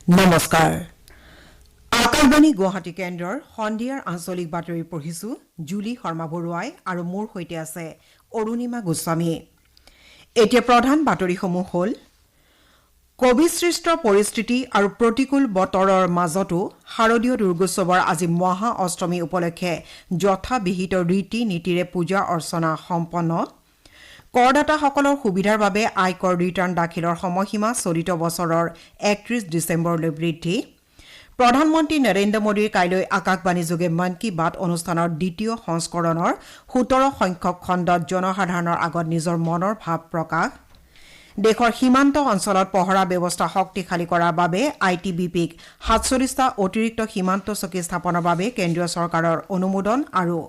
নমস্কাৰ আকাশবাণী গুৱাহাটী কেন্দ্ৰৰ সন্ধিয়াৰ আঞ্চলিক বাতৰি পঢ়িছো জুলি শৰ্মা বৰুৱাই আৰু মোৰ সৈতে আছে অৰুণিমা গোস্বামী এতিয়া প্ৰধান বাতৰিসমূহ হ'ল কোভিড-সৃষ্ট পৰিস্থিতি আৰু প্ৰতিকূল বতৰৰ মাজতো শাৰদীয় দুৰ্গোৎসৱৰ আজি মহা অষ্টমী উপলক্ষে যথাবিহিত ৰীতি নীতিৰে পূজা অৰ্চনা সম্পন্ন কৰদাতাসকলৰ সুবিধাৰ বাবে আয়কৰ ৰিটাৰ্ণ দাখিলৰ সময়সীমা চলিত বছৰৰ ৩১ ডিচেম্বৰলৈ বৃদ্ধি প্ৰধানমন্ত্ৰী নৰেন্দ্ৰ মোদীৰ কাইলৈ আকাশবাণীযোগে মন কী বাত অনুষ্ঠানৰ দ্বিতীয় সংস্কৰণৰ ১৭ সংখ্যক খণ্ডত জনসাধাৰণৰ আগত নিজৰ মনৰ ভাৱ প্ৰকাশ দেশৰ সীমান্ত অঞ্চলত পহৰা ব্যৱস্থা শক্তিশালী কৰাৰ বাবে ITBPক ৪৭টা অতিৰিক্ত সীমান্ত চকী স্থাপনৰ বাবে কেন্দ্ৰীয় চৰকাৰৰ অনুমোদন আৰু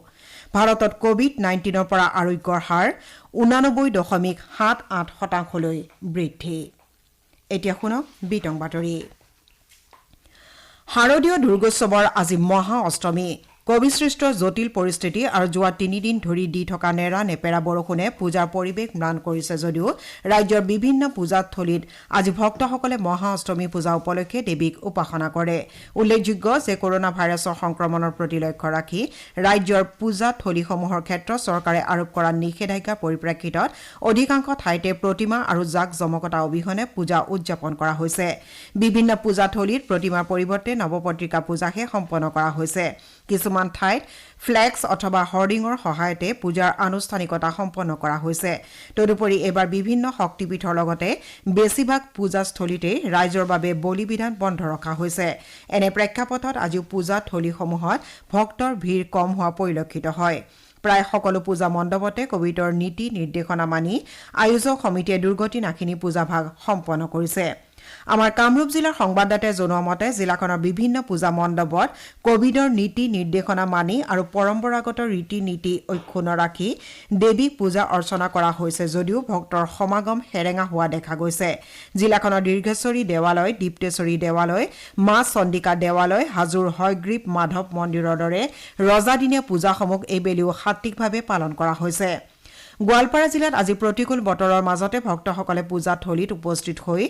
ভাৰতত কোভিড-19ৰ পৰা আৰোগ্যৰ হাৰ ৮৯.৭৮%লৈ বৃদ্ধি এতিয়া শুনক বিতং বাতৰি শাৰদীয় দুৰ্গোৎসৱৰ আজি মহা অষ্টমী কোভিড-সৃষ্ট জটিল পৰিস্থিতি আৰু যোৱা ৩ দিন ধৰি দি থকা নেৰা নেপেৰা বৰষুণে পূজাৰ পৰিৱেশ ম্লান কৰিছে যদিও ৰাজ্যৰ বিভিন্ন পূজাথলীত আজি ভক্তসকলে মহা অষ্টমী পূজা উপলক্ষে দেৱীক উপাসনা কৰে উল্লেখযোগ্য যে কৰোনা ভাইৰাছৰ সংক্ৰমণৰ প্ৰতি লক্ষ্য ৰাখি ৰাজ্যৰ পূজাথলীসমূহৰ ক্ষেত্ৰত চৰকাৰে আৰোপ কৰা নিষেধাজ্ঞাৰ পৰিপ্ৰেক্ষিতত অধিকাংশ ঠাইতে প্ৰতিমা আৰু জাক-জমকতা অবিহনে পূজা উদযাপন কৰা হৈছে বিভিন্ন পূজাথলীত প্ৰতিমাৰ পৰিৱৰ্তে নৱপত্ৰিকা পূজাহে সম্পন্ন কৰা হৈছে কিছুমান ঠাইত ফ্লেক্স অথবা হৰ্ডিঙৰ সহায়তে পূজাৰ আনুষ্ঠানিকতা সম্পন্ন কৰা হৈছে তদুপৰি এবাৰ বিভিন্ন শক্তিপীঠৰ লগতে বেছিভাগ পূজাস্থলীতে ৰাইজৰ বাবে বলিবিধান বন্ধ ৰখা হৈছে এনে প্ৰেক্ষাপটত আজিও পূজাথলীসমূহত ভক্তৰ ভিৰ কম হোৱা পৰিলক্ষিত হয় প্ৰায় সকলো পূজা মণ্ডপতে কোভিডৰ নীতি নিৰ্দেশনা মানি আয়োজক সমিতিয়ে দুৰ্গতি নাশিনী পূজাভাগ সম্পন্ন কৰিছে আমাৰ কামৰূপ জিলাৰ সংবাদদাতাই জনোৱা মতে জিলাখনৰ বিভিন্ন পূজা মণ্ডপত কোভিডৰ নীতি নিৰ্দেশনা মানি আৰু পৰম্পৰাগত ৰীতি নীতি অক্ষুণ্ণ ৰাখি দেৱীক পূজা অৰ্চনা কৰা হৈছে যদিও ভক্তৰ সমাগম হেৰেঙা হোৱা দেখা গৈছে জিলাখনৰ দীৰ্ঘেশ্বৰী দেৱালয় দীপ্তেশ্বৰী দেৱালয় মা চন্দিকা দেৱালয় হাজোৰ হয়গ্ৰীৱ মাধৱ মন্দিৰৰ দৰে ৰজাদিনীয়া পূজাসমূহ এইবেলিও সাত্বিকভাৱে পালন কৰা হৈছে গোৱালপাৰা জিলাত আজি প্ৰতিকূল বতৰৰ মাজতে ভক্তসকলে পূজাথলীত উপস্থিত হৈ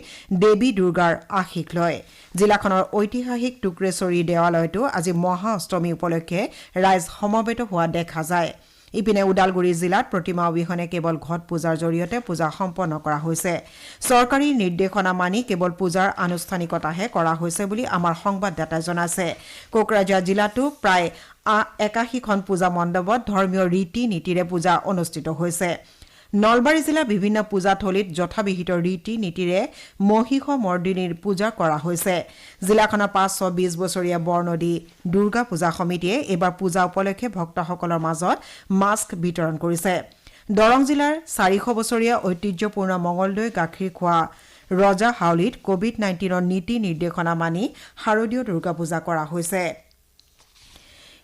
দেৱী দুৰ্গাৰ আশীষ লয় জিলাখনৰ ঐতিহাসিক টুক্ৰেশ্বৰী দেৱালয়তো আজি মহা অষ্টমী উপলক্ষে ৰাইজ সমবেত হোৱা দেখা যায় ইপিনে ওদালগুৰি জিলাত প্ৰতিমা অবিহনে কেৱল ঘট পূজাৰ জৰিয়তে পূজা সম্পন্ন কৰা হৈছে চৰকাৰী নিৰ্দেশনা মানি কেৱল পূজাৰ আনুষ্ঠানিকতাহে কৰা হৈছে বুলি আমাৰ সংবাদদাতাই জনাইছে কোকৰাঝাৰ জিলাতো প্ৰায় ৮১খন পূজা মণ্ডপত ধৰ্মীয় ৰীতি নীতিৰে পূজা অনুষ্ঠিত হৈছে নলবাৰী জিলাৰ বিভিন্ন পূজাথলীত যথাবিহিত ৰীতি নীতিৰে মহিষমৰ্দিনীৰ পূজা কৰা হৈছে জিলাখনৰ ৫২০ বছৰীয়া বৰনদী দুৰ্গা পূজা সমিতিয়ে এইবাৰ পূজা উপলক্ষে ভক্তসকলৰ মাজত মাস্ক বিতৰণ কৰিছে দৰং জিলাৰ ৪০০ বছৰীয়া ঐতিহ্যপূৰ্ণ মঙলদৈ গাখীৰ খোৱা ৰজা হাউলিত কোভিড-19ৰ নীতি নিৰ্দেশনা মানি শাৰদীয় দুৰ্গা পূজা কৰা হৈছে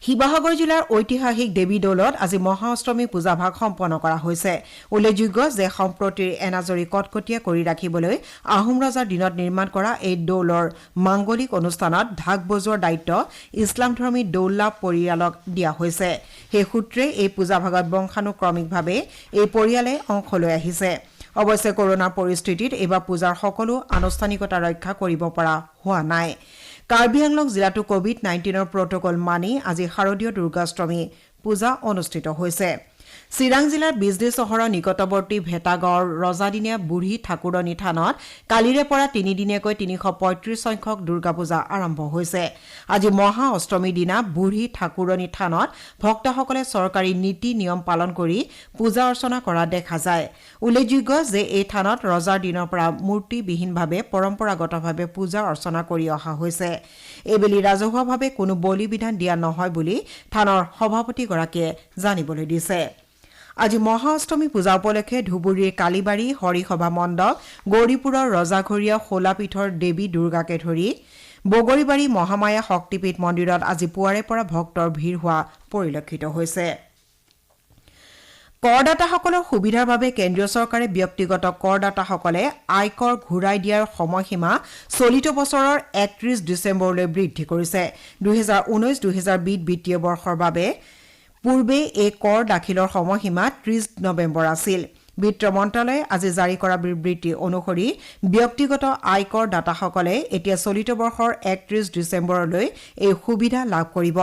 শিৱসাগৰ জিলাৰ ঐতিহাসিক দেৱী দৌলত আজি মহা অষ্টমী পূজাভাগ সম্পন্ন কৰা হৈছে উল্লেখযোগ্য যে সম্প্ৰতিৰ এনাজৰী কটকটীয়া কৰি ৰাখিবলৈ আহোম ৰজাৰ দিনত নিৰ্মাণ কৰা এই দৌলৰ মাংগলিক অনুষ্ঠানত ঢাক বজোৱাৰ দায়িত্ব ইছলামধৰ্মী দৌল্লা পৰিয়ালক দিয়া হৈছে সেই সূত্ৰে এই পূজাভাগত বংশানুক্ৰমিকভাৱে এই পৰিয়ালে অংশ লৈ আহিছে অৱশ্যে কৰোনাৰ পৰিস্থিতিত এইবাৰ পূজাৰ সকলো আনুষ্ঠানিকতা ৰক্ষা কৰিব পৰা হোৱা নাই কাৰ্বি আংলং জিলাতো কোভিড-19ৰ প্ৰটকল মানি আজি শাৰদীয় দুৰ্গাষ্টমী পূজা অনুষ্ঠিত হৈছে চিৰাং জিলাৰ বিজলী চহৰৰ নিকটৱৰ্তী ভেটাগাঁৱৰ ৰজাদিনীয়া বুঢ়ী ঠাকুৰণী থানত কালিৰে পৰা তিনিদিনীয়াকৈ ৩৩৫ সংখ্যক দুৰ্গা পূজা আৰম্ভ হৈছে আজি মহা অষ্টমীৰ দিনা বুঢ়ী ঠাকুৰণী থানত ভক্তসকলে চৰকাৰী নীতি নিয়ম পালন কৰি পূজা অৰ্চনা কৰা দেখা যায় উল্লেখযোগ্য যে এই থানত ৰজাৰ দিনৰ পৰা মূৰ্তিবিহীনভাৱে পৰম্পৰাগতভাৱে পূজা অৰ্চনা কৰি অহা হৈছে এইবেলি ৰাজহুৱাভাৱে কোনো বলিবিধান দিয়া নহয় বুলি থানৰ সভাপতিগৰাকীয়ে জানিবলৈ দিছে আজি মহা অষ্টমী পূজা উপলক্ষে ধুবুৰীৰ কালীবাৰী হৰিসভা মণ্ডপ গৌৰীপুৰৰ ৰজাঘৰীয়া শোলাপীঠৰ দেৱী দুৰ্গাকে ধৰি বগৰীবাৰী মহামায়া শক্তিপীঠ মন্দিৰত আজি পুৱাৰে পৰা ভক্তৰ ভিৰ হোৱা পৰিলক্ষিত হৈছে কৰদাতাসকলৰ সুবিধাৰ বাবে কেন্দ্ৰীয় চৰকাৰে ব্যক্তিগত কৰদাতাসকলে আয়কৰ ঘূৰাই দিয়াৰ সময়সীমা চলিত বছৰৰ ৩১ ডিচেম্বৰলৈ বৃদ্ধি কৰিছে ২০১৯-২০২০ বিত্তীয় বৰ্ষৰ বাবে পূৰ্বে এই কৰ দাখিলৰ সময়সীমা ৩০ নৱেম্বৰ আছিল বিত্ত মন্ত্ৰালয়ে আজি জাৰি কৰা বিবৃতি অনুসৰি ব্যক্তিগত আয়কৰ দাতাসকলে এতিয়া চলিত বৰ্ষৰ ৩১ ডিচেম্বৰলৈ এই সুবিধা লাভ কৰিব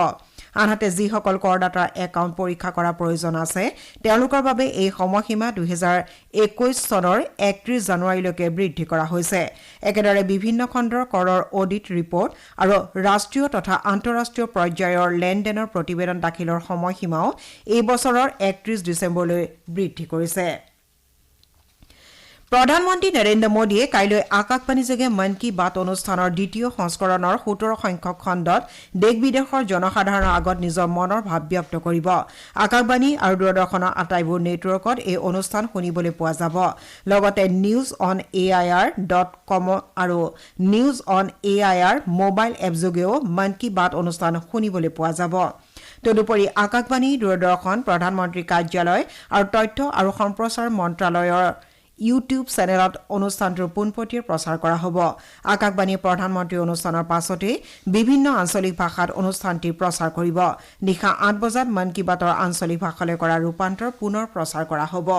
আনহাতে যিসকল কৰদাতাৰ একাউণ্ট পৰীক্ষা কৰাৰ প্ৰয়োজন আছে তেওঁলোকৰ বাবে এই সময়সীমা ২০২১ চনৰ ৩১ জানুৱাৰীলৈকে বৃদ্ধি কৰা হৈছে একেদৰে বিভিন্ন খণ্ডৰ কৰৰ অডিট ৰিপৰ্ট আৰু ৰাষ্ট্ৰীয় তথা আন্তঃৰাষ্ট্ৰীয় পৰ্যায়ৰ লেনদেনৰ প্ৰতিবেদন দাখিলৰ সময়সীমাও এই বছৰৰ ৩১ ডিচেম্বৰলৈ বৃদ্ধি কৰিছে প্ৰধানমন্ত্ৰী নৰেন্দ্ৰ মোদীয়ে কাইলৈ আকাশবাণীযোগে মন কী বাত অনুষ্ঠানৰ দ্বিতীয় সংস্কৰণৰ ১৭ সংখ্যক খণ্ডত দেশ বিদেশৰ জনসাধাৰণৰ আগত নিজৰ মনৰ ভাৱ ব্যক্ত কৰিব আকাশবাণী আৰু দূৰদৰ্শনৰ আটাইবোৰ নেটৱৰ্কত এই অনুষ্ঠান শুনিবলৈ পোৱা যাব লগতে newsonair.com আৰু newsonair মোবাইল এপযোগেও মন কী বাত অনুষ্ঠান শুনিবলৈ পোৱা যাব তদুপৰি আকাশবাণী দূৰদৰ্শন প্ৰধানমন্ত্ৰী কাৰ্যালয় আৰু তথ্য আৰু সম্প্ৰচাৰ মন্ত্ৰালয়ৰ ইউটিউব চেনেলত অনুষ্ঠানটোৰ পোনপটীয়া প্ৰচাৰ কৰা হ'ব আকাশবাণীৰ প্ৰধানমন্ত্ৰী অনুষ্ঠানৰ পাছতেই বিভিন্ন আঞ্চলিক ভাষাত অনুষ্ঠানটি প্ৰচাৰ কৰিব নিশা ৮ বজাত মন কী বাতৰ আঞ্চলিক ভাষালৈ কৰা ৰূপান্তৰ পুনৰ প্ৰচাৰ কৰা হ'ব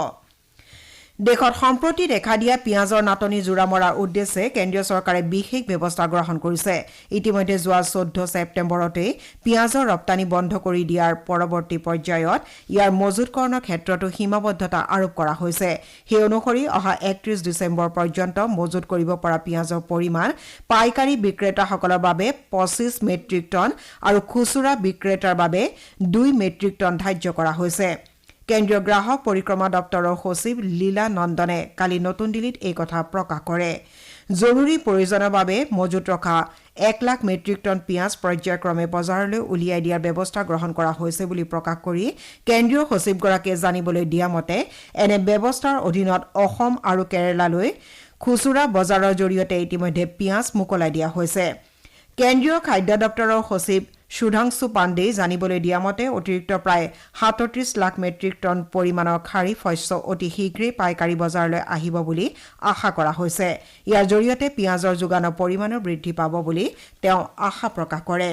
দেশত সম্প্ৰতি দেখা দিয়া পিয়াজৰ নাটনি জোৰা মৰাৰ উদ্দেশ্যে কেন্দ্ৰীয় চৰকাৰে বিশেষ ব্যৱস্থা গ্ৰহণ কৰিছে ইতিমধ্যে যোৱা ১৪ ছেপ্টেম্বৰতে পিয়াজৰ ৰপ্তানি বন্ধ কৰি দিয়াৰ পৰৱৰ্তী পৰ্যায়ত ইয়াৰ মজুতকৰণৰ ক্ষেত্ৰতো সীমাবদ্ধতা আৰোপ কৰা হৈছে সেই অনুসৰি অহা ৩১ ডিচেম্বৰ পৰ্যন্ত মজুত কৰিব পৰা পিয়াজৰ পৰিমাণ পাইকাৰী বিক্ৰেতাসকলৰ বাবে ২৫ মেট্ৰিক টন আৰু খুচুৰা বিক্ৰেতাৰ বাবে ২ মেট্ৰিক টন ধাৰ্য কৰা হৈছে কেন্দ্ৰীয় গ্ৰাহক পৰিক্ৰমা দপ্তৰৰ সচিব লীলা নন্দনে কালি নতুন দিল্লীত এই কথা প্ৰকাশ কৰে জৰুৰী প্ৰয়োজনৰ বাবে মজুত ৰখা ১ লাখ মেট্ৰিক টন পিয়াজ পৰ্যায়ক্ৰমে বজাৰলৈ উলিয়াই দিয়াৰ ব্যৱস্থা গ্ৰহণ কৰা হৈছে বুলি প্ৰকাশ কৰি কেন্দ্ৰীয় সচিবগৰাকীয়ে জানিবলৈ দিয়া মতে এনে ব্যৱস্থাৰ অধীনত অসম আৰু কেৰালালৈ খুচুৰা বজাৰৰ জৰিয়তে ইতিমধ্যে পিয়াজ মোকলাই দিয়া হৈছে কেন্দ্ৰীয় খাদ্য দপ্তৰৰ সচিব সুধাংশু পাণ্ডেই জানিবলৈ দিয়া মতে অতিৰিক্ত প্ৰায় ৩৭ লাখ মেট্ৰিক টন পৰিমাণৰ খাৰিফ শস্য অতি শীঘ্ৰেই পাইকাৰী বজাৰলৈ আহিব বুলি আশা কৰা হৈছে ইয়াৰ জৰিয়তে পিয়াজৰ যোগানৰ পৰিমাণো বৃদ্ধি পাব বুলি তেওঁ আশা প্ৰকাশ কৰে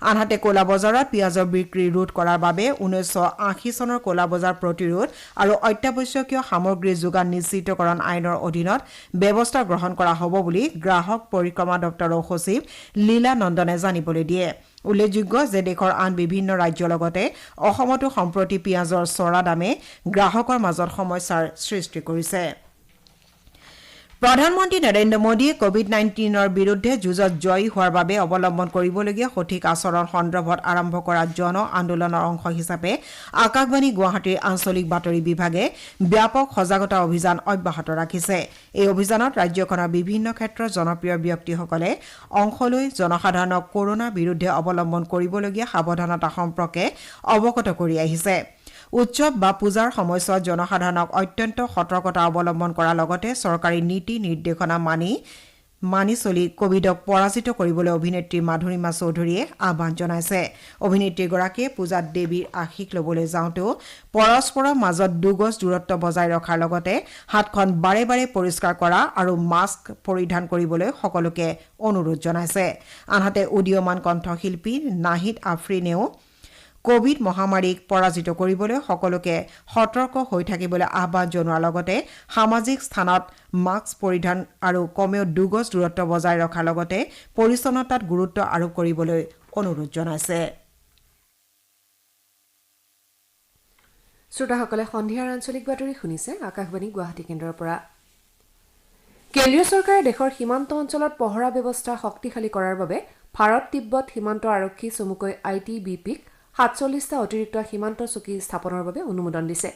আনহাতে ক'লা বজাৰত পিয়াজৰ বিক্ৰী ৰোধ কৰাৰ বাবে ১৯৮০ চনৰ ক'লা বজাৰ প্ৰতিৰোধ আৰু অত্যাৱশ্যকীয় সামগ্ৰী যোগান নিশ্চিতকৰণ আইনৰ অধীনত ব্যৱস্থা গ্ৰহণ কৰা হ'ব বুলি গ্ৰাহক পৰিক্ৰমা দপ্তৰৰ সচিব লীলা নন্দনে জানিবলৈ দিয়ে উল্লেখযোগ্য যে দেশৰ আন বিভিন্ন ৰাজ্যৰ লগতে অসমতো সম্প্ৰতি পিয়াজৰ চৰা দামে গ্ৰাহকৰ মাজত সমস্যাৰ সৃষ্টি কৰিছে প্ৰধানমন্ত্ৰী নৰেন্দ্ৰ মোদীয়ে কোভিড-১৯ৰ বিৰুদ্ধে যুঁজত জয়ী হোৱাৰ বাবে অৱলম্বন কৰিবলগীয়া সঠিক আচৰণ সন্দৰ্ভত আৰম্ভ কৰা জন আন্দোলনৰ অংশ হিচাপে আকাশবাণী গুৱাহাটীৰ আঞ্চলিক বাতৰি বিভাগে ব্যাপক সজাগতা অভিযান অব্যাহত ৰাখিছে এই অভিযানত ৰাজ্যখনৰ বিভিন্ন ক্ষেত্ৰৰ জনপ্ৰিয় ব্যক্তিসকলে অংশ লৈ জনসাধাৰণক কৰোনাৰ বিৰুদ্ধে অৱলম্বন কৰিবলগীয়া সাৱধানতা সম্পৰ্কে অৱগত কৰি আহিছে উৎসৱ বা পূজাৰ সময়ছোৱাত জনসাধাৰণক অত্যন্ত সতৰ্কতা অৱলম্বন কৰাৰ লগতে চৰকাৰী নীতি নিৰ্দেশনা মানি চলি কোভিডক পৰাজিত কৰিবলৈ অভিনেত্ৰী মাধুৰিমা চৌধুৰীয়ে আহ্বান জনাইছে অভিনেত্ৰীগৰাকীয়ে পূজাত দেৱীৰ আশীষ ল'বলৈ যাওঁতেও পৰস্পৰৰ মাজত ২ গজ দূৰত্ব বজাই ৰখাৰ লগতে হাতখন বাৰে বাৰে পৰিষ্কাৰ কৰা আৰু মাস্ক পৰিধান কৰিবলৈ সকলোকে অনুৰোধ জনাইছে আনহাতে উদীয়মান কণ্ঠশিল্পী নাহিদ আফ্ৰিনেও কোভিড মহামাৰীক পৰাজিত কৰিবলৈ সকলোকে সতৰ্ক হৈ থাকিবলৈ আহ্বান জনোৱাৰ লগতে সামাজিক স্থানত মাস্ক পৰিধান আৰু কমেও ২ গজ দূৰত্ব বজাই ৰখাৰ লগতে পৰিচ্ছন্নতাত গুৰুত্ব আৰোপ কৰিবলৈ অনুৰোধ জনাইছে শ্ৰোতাসকলে সন্ধিয়াৰ আঞ্চলিক বাতৰি শুনিছে আকাশবাণী গুৱাহাটী কেন্দ্ৰৰ পৰা কেন্দ্ৰীয় চৰকাৰে দেশৰ সীমান্ত অঞ্চলত পহৰা ব্যৱস্থা শক্তিশালী কৰাৰ বাবে ভাৰত তিব্বত সীমান্ত আৰক্ষী চমুকৈ ITBPক ৪৭টা অতিৰিক্ত সীমান্ত চকী স্থাপনৰ বাবে অনুমোদন দিছে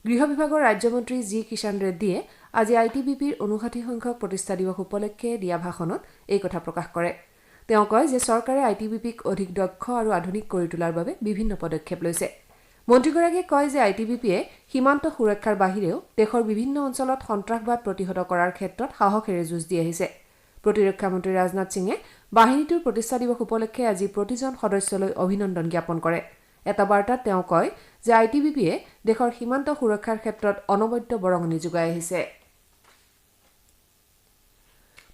গৃহ বিভাগৰ ৰাজ্যমন্ত্ৰী জি কিষাণ ৰেড্ডীয়ে আজি ITBPৰ ৫৯ সংখ্যক প্ৰতিষ্ঠা দিৱস উপলক্ষে দিয়া ভাষণত এই কথা প্ৰকাশ কৰে তেওঁ কয় যে চৰকাৰে ITBPক অধিক দক্ষ আৰু আধুনিক কৰি তোলাৰ বাবে বিভিন্ন পদক্ষেপ লৈছে মন্ত্ৰীগৰাকীয়ে কয় যে ITBPয়ে সীমান্ত সুৰক্ষাৰ বাহিৰেও দেশৰ বিভিন্ন অঞ্চলত সন্ত্ৰাসবাদ প্ৰতিহত কৰাৰ ক্ষেত্ৰত সাহসেৰে যুঁজ দি আহিছে প্ৰতিৰক্ষা মন্ত্ৰী ৰাজনাথ সিঙে বাহিনীটোৰ প্ৰতিষ্ঠা দিৱস উপলক্ষে আজি প্ৰতিজন সদস্যলৈ অভিনন্দন জ্ঞাপন কৰে এটা বাৰ্তাত তেওঁ কয় যে ITBPয়ে দেশৰ সীমান্ত সুৰক্ষাৰ ক্ষেত্ৰত অনবদ্য বৰঙণি যোগাই আহিছে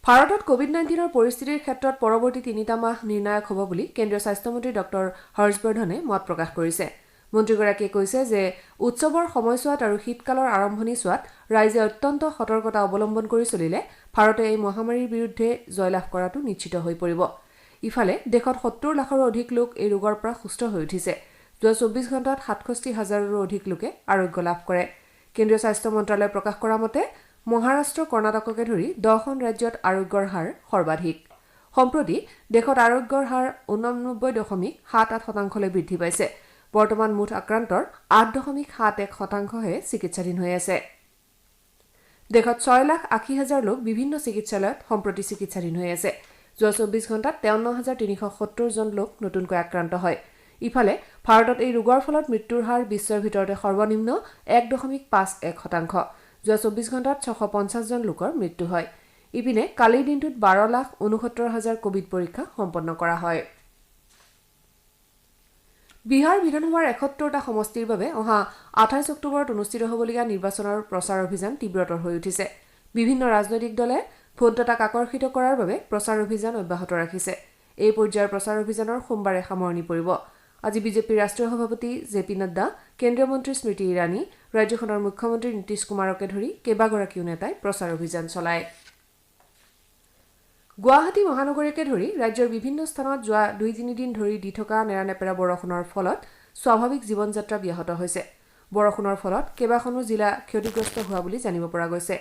ভাৰতত কোভিড-১৯ৰ পৰিস্থিতিৰ ক্ষেত্ৰত পৰৱৰ্তী ৩টা মাহ নিৰ্ণায়ক হ'ব বুলি কেন্দ্ৰীয় স্বাস্থ্য মন্ত্ৰী ডক্টৰ হৰ্ষবৰ্ধনে মত প্ৰকাশ কৰিছে মন্ত্ৰীগৰাকীয়ে কৈছে যে উৎসৱৰ সময়ছোৱাত আৰু শীতকালৰ আৰম্ভণিছোৱাত ৰাইজে অত্যন্ত সতৰ্কতা অৱলম্বন কৰি চলিলে ভাৰতে এই মহামাৰীৰ বিৰুদ্ধে জয়লাভ কৰাটো নিশ্চিত হৈ পৰিব। ইফালে দেশত ৭০ লাখৰো অধিক লোক এই ৰোগৰ পৰা সুস্থ হৈ উঠিছে। যোৱা ২৪ ঘণ্টাত ৬৭,০০০ৰো অধিক লোকে আৰোগ্য লাভ কৰে। কেন্দ্ৰীয় স্বাস্থ্য মন্ত্ৰালয়ে প্ৰকাশ কৰা মতে মহাৰাষ্ট্ৰ, কৰ্ণাটককে ধৰি 10খন ৰাজ্যত আৰোগ্যৰ হাৰ সৰ্বাধিক। সম্প্ৰতি দেশত আৰোগ্যৰ হাৰ 89.78%লৈ বৃদ্ধি পাইছে। বৰ্তমান মুঠ আক্ৰান্তৰ 8.71%হে চিকিৎসাধীন হৈ আছে। দেশত 6,80,000 লোক বিভিন্ন চিকিৎসালয়ত সম্প্ৰতি চিকিৎসাধীন হৈ আছে। যোৱা 24 ঘণ্টাত 53,370 জন লোক নতুনকৈ আক্ৰান্ত হয়। ইফালে ভাৰতত এই ৰোগৰ ফলত মৃত্যুৰ হাৰ বিশ্বৰ ভিতৰতে সৰ্বনিম্ন 1.51%। যোৱা 24 ঘণ্টাত 650 জন লোকৰ মৃত্যু হয়। ইপিনে কালিৰ দিনটোত 12,69,000 কোভিড পৰীক্ষা সম্পন্ন কৰা হয়। বিহাৰ বিধানসভাৰ 71টা সমষ্টিৰ বাবে অহা 28 অক্টোবৰত অনুষ্ঠিত হ'বলগীয়া নিৰ্বাচনৰ প্ৰচাৰ অভিযান তীব্ৰতৰ হৈ উঠিছে। বিভিন্ন ৰাজনৈতিক দলে ভোটদাতাক আকৰ্ষিত কৰাৰ বাবে প্ৰচাৰ অভিযান অব্যাহত ৰাখিছে। এই পৰ্যায়ৰ প্ৰচাৰ অভিযানৰ সোমবাৰে সামৰণি পৰিব। আজি বিজেপিৰ ৰাষ্ট্ৰীয় সভাপতি জে.পি. নাড্ডা, কেন্দ্ৰীয় মন্ত্ৰী স্মৃতি ইৰাণী, ৰাজ্যখনৰ মুখ্যমন্ত্ৰী নীতিশ কুমাৰকে ধৰি কেইবাগৰাকীও নেতাই প্ৰচাৰ অভিযান চলায়। গুৱাহাটী মহানগৰীকে ধৰি ৰাজ্যৰ বিভিন্ন স্থানত যোৱা 2-3 দিন ধৰি দি থকা নেৰানেপেৰা বৰষুণৰ ফলত স্বাভাৱিক জীৱন যাত্ৰা ব্যাহত হৈছে। বৰষুণৰ ফলত কেইবাখনো জিলা ক্ষতিগ্ৰস্ত হোৱা বুলি জানিব পৰা গৈছে।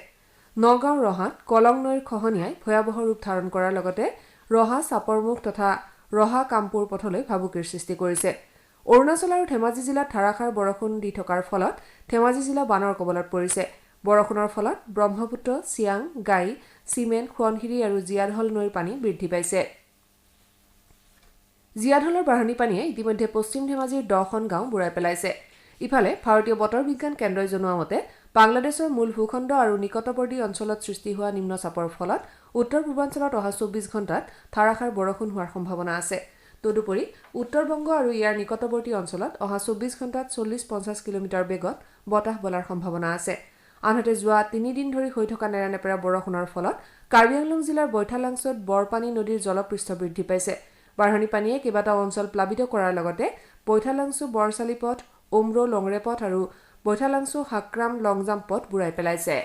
নগাঁও ৰহাত কলং নৈৰ খহনীয়াই ভয়াৱহ ৰূপ ধাৰণ কৰাৰ লগতে ৰহা চাপৰমুখ তথা ৰহা কামপুৰ পথলৈ ভাবুকিৰ সৃষ্টি কৰিছে। অৰুণাচল আৰু ধেমাজি জিলাত ধাৰাসাৰ বৰষুণ দি থকাৰ ফলত ধেমাজি জিলা বানৰ কবলত পৰিছে। বৰষুণৰ ফলত ব্ৰহ্মপুত্ৰ, চিয়াং, গাই, চিমেণ্ট, সোৱণশিৰি আৰু জীয়াঢল নৈৰ পানী বৃদ্ধি পাইছে। জীয়াঢলৰ বাঢ়নী পানীয়ে ইতিমধ্যে পশ্চিম ধেমাজিৰ 10খন গাঁও বুৰাই পেলাইছে। ইফালে ভাৰতীয় বতৰ বিজ্ঞান কেন্দ্ৰই জনোৱা মতে বাংলাদেশৰ মূল ভূখণ্ড আৰু নিকটৱৰ্তী অঞ্চলত সৃষ্টি হোৱা নিম্নচাপৰ ফলত উত্তৰ পূৰ্বাঞ্চলত অহা 24 ঘণ্টাত ধাৰাসাৰ বৰষুণ হোৱাৰ সম্ভাৱনা আছে। তদুপৰি উত্তৰ বংগ আৰু ইয়াৰ নিকটৱৰ্তী অঞ্চলত অহা 24 ঘণ্টাত 40-50 কিলোমিটাৰ বেগত বতাহ বলাৰ সম্ভাৱনা আছে। আনহাতে যোৱা 3 দিন ধৰি হৈ থকা নেৰানেপেৰা বৰষুণৰ ফলত কাৰ্বি আংলং জিলাৰ বৈঠালাংছুত বৰপানী নদীৰ জলপৃষ্ঠ বৃদ্ধি পাইছে। বাঢ়নী পানীয়ে কেইবাটাও অঞ্চল প্লাবিত কৰাৰ লগতে বৈঠালাংছু বৰচালি পথ, উমৰো লংৰে পথ আৰু বৈঠালাংছু হাক্ৰাম লংজাম পথ বুৰাই পেলাইছে।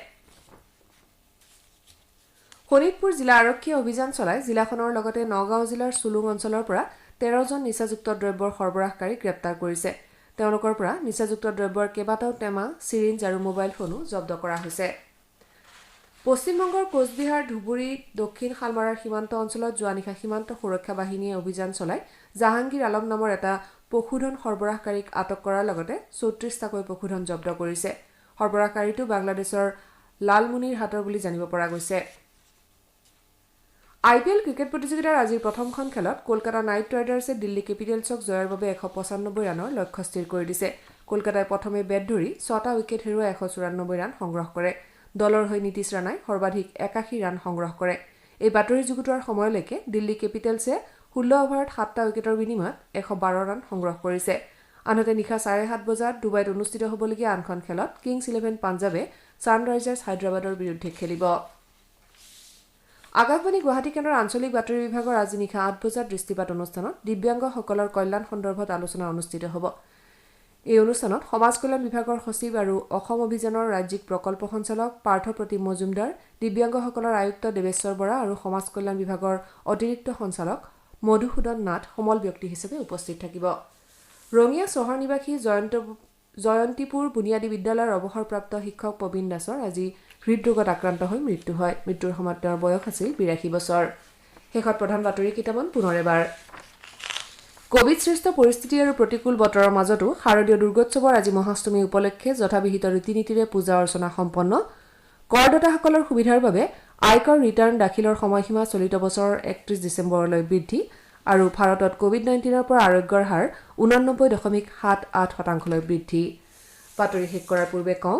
শোণিতপুৰ জিলা আৰক্ষীয়ে অভিযান চলাই জিলাখনৰ লগতে নগাঁও জিলাৰ চুলুং অঞ্চলৰ পৰা 13 জন নিচাযুক্ত দ্ৰব্যৰ সৰবৰাহকাৰীক গ্ৰেপ্তাৰ কৰিছে। তেওঁলোকৰ পৰা নিচাযুক্ত দ্ৰব্যৰ কেইবাটাও টেমা, চিৰিঞ্জ আৰু মোবাইল ফোনো জব্দ কৰা হৈছে। পশ্চিমবংগৰ কোচবিহাৰ, ধুবুৰী, দক্ষিণ শালমাৰাৰ সীমান্ত অঞ্চলত যোৱা নিশা সীমান্ত সুৰক্ষা বাহিনীয়ে অভিযান চলাই জাহাংগীৰ আলম নামৰ এটা পশুধন সৰবৰাহকাৰীক আটক কৰাৰ লগতে 34টাকৈ পশুধন জব্দ কৰিছে। সৰবৰাহকাৰীটো বাংলাদেশৰ লালমুনিৰ হাটৰ বুলি জানিব পৰা গৈছে। IPL ক্ৰিকেট প্ৰতিযোগিতাৰ আজিৰ প্ৰথমখন খেলত কলকাতা নাইট ৰাইডাৰ্ছে দিল্লী কেপিটেলছক জয়ৰ বাবে 195 ৰানৰ লক্ষ্য স্থিৰ কৰি দিছে। কলকাতাই প্ৰথমে বেট ধৰি 6টা উইকেট হেৰুৱাই 194 ৰান সংগ্ৰহ কৰে। দলৰ হৈ নীতিশ ৰাণাই সৰ্বাধিক 81 ৰান সংগ্ৰহ কৰে। এই বাতৰি যুগুতোৱাৰ সময়লৈকে দিল্লী কেপিটেলছে 16 অভাৰত 7টা উইকেটৰ বিনিময়ত 112 ৰান সংগ্ৰহ কৰিছে। আনহাতে নিশা 7:30 বজাত ডুবাইত অনুষ্ঠিত হ'বলগীয়া আনখন খেলত কিংছ 11 পাঞ্জাবে ছানৰাইজাৰ্ছ হায়দৰাবাদৰ বিৰুদ্ধে খেলিব। আকাশবাণী গুৱাহাটী কেন্দ্ৰৰ আঞ্চলিক বাতৰি বিভাগৰ আজি নিশা 8 বজাত দৃষ্টিপাত অনুষ্ঠানত দিব্যাংগসকলৰ কল্যাণ সন্দৰ্ভত আলোচনা অনুষ্ঠিত হ'ব। এই অনুষ্ঠানত সমাজ কল্যাণ বিভাগৰ সচিব আৰু অসম অভিযানৰ ৰাজ্যিক প্ৰকল্প সঞ্চালক পাৰ্থপ্ৰতিম মজুমদাৰ, দিব্যাংগসকলৰ আয়ুক্ত দেৱেশ্বৰ বৰা আৰু সমাজ কল্যাণ বিভাগৰ অতিৰিক্ত সঞ্চালক মধুসূদন নাথ সমল ব্যক্তি হিচাপে উপস্থিত থাকিব। ৰঙিয়া চহৰ নিবাসী জয়ন্তীপুৰ বুনিয়াদী বিদ্যালয়ৰ অৱসৰপ্ৰাপ্ত শিক্ষক প্ৰবীণ দাসৰ আজি হৃদৰোগত আক্ৰান্ত হৈ মৃত্যু হয়। মৃত্যুৰ সময়ত তেওঁৰ বয়স আছিল 82 বছৰ। শেষত প্ৰধান বাতৰি কেইটামান পুনৰ এবাৰ। কোভিডসৃষ্ট পৰিস্থিতি আৰু প্ৰতিকূল বতৰৰ মাজতো শাৰদীয় দুৰ্গোৎসৱৰ আজি মহাষ্টমী উপলক্ষে যথাবিহিত ৰীতি নীতিৰে পূজা অৰ্চনা সম্পন্ন। কৰদাতাসকলৰ সুবিধাৰ বাবে আয়কৰ ৰিটাৰ্ণ দাখিলৰ সময়সীমা চলিত বছৰৰ 31 ডিচেম্বৰলৈ বৃদ্ধি আৰু ভাৰতত কোভিড-19ৰ পৰা আৰোগ্যৰ হাৰ 89.78%লৈ বৃদ্ধি। বাতৰি শেষ কৰাৰ পূৰ্বে কওঁ,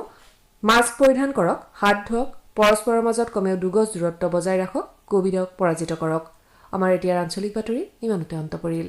মাস্ক পৰিধান কৰক, হাত ধুওক, পৰস্পৰৰ মাজত কমেও 2 গজ দূৰত্ব বজাই ৰাখক, কোভিডক পৰাজিত কৰক। আমাৰ এতিয়াৰ আঞ্চলিক বাতৰি ইমানতে অন্ত পৰিল।